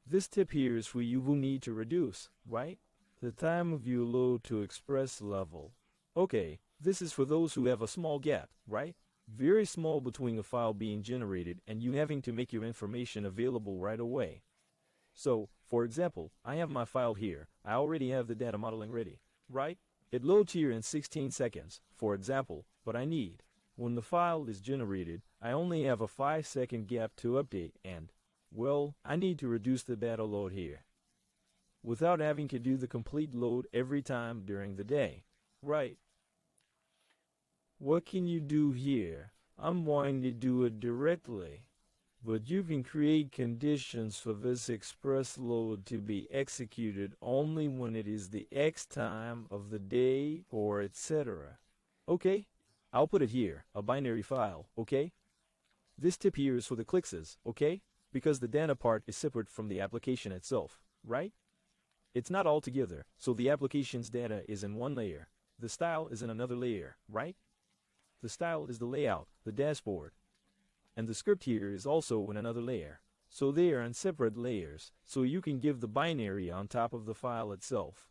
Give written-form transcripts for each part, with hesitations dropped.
This tip here is for you who need to reduce, right, the time of your load to express level. Okay, this is for those who have a small gap, right? Very small between a file being generated and you having to make your information available right away. So, for example, I have my file here. I already have the data modeling ready, right? It loads here in 16 seconds, for example, but I need, when the file is generated, I only have a 5-second gap to update and, well, I need to reduce the data load here without having to do the complete load every time during the day, right? What can you do here? I'm wanting to do it directly, but you can create conditions for this express load to be executed only when it is the X time of the day or etc. Okay, I'll put it here, a binary file, okay? This tip here is for the Qlik Sense, okay? Because the data part is separate from the application itself, right? It's not all together, so the application's data is in one layer. The style is in another layer, right? The style is the layout, the dashboard. And the script here is also in another layer. So they are in separate layers, so you can give the binary on top of the file itself.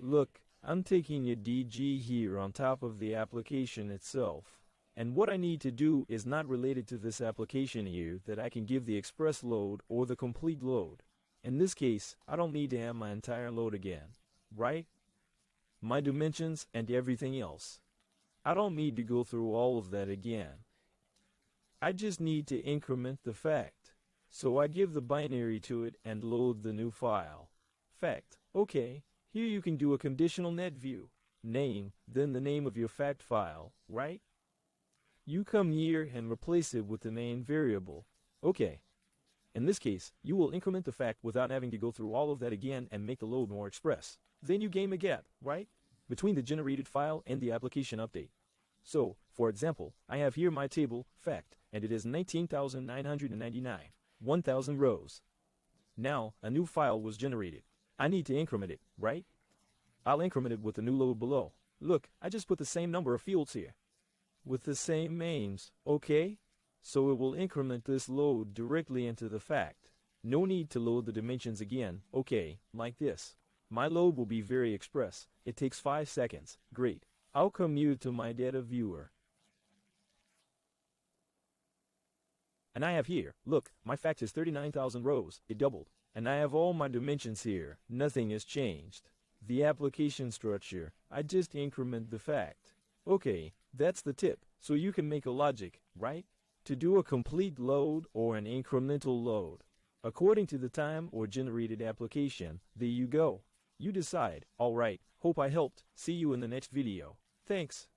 Look, I'm taking a DG here on top of the application itself. And what I need to do is not related to this application here that I can give the express load or the complete load. In this case, I don't need to have my entire load again, right? My dimensions and everything else. I don't need to go through all of that again. I just need to increment the fact. So I give the binary to it and load the new file. Fact. Okay, here you can do a conditional net view. Name, then the name of your fact file, right? You come here and replace it with the main variable. Okay. In this case, you will increment the fact without having to go through all of that again and make the load more express. Then you gain a gap, right, between the generated file and the application update. So, for example, I have here my table, fact, and it is 19,999, 1,000 rows. Now, a new file was generated. I need to increment it, right? I'll increment it with the new load below. Look, I just put the same number of fields here, with the same names, okay? So it will increment this load directly into the fact. No need to load the dimensions again, okay, like this. My load will be very express. It takes 5 seconds. Great. I'll commute to my data viewer. And I have here, look, my fact is 39,000 rows. It doubled. And I have all my dimensions here. Nothing has changed. The application structure, I just increment the fact. Okay, that's the tip. So you can make a logic, right? To do a complete load or an incremental load. According to the time or generated application, there you go. You decide. Alright, hope I helped. See you in the next video. Thanks.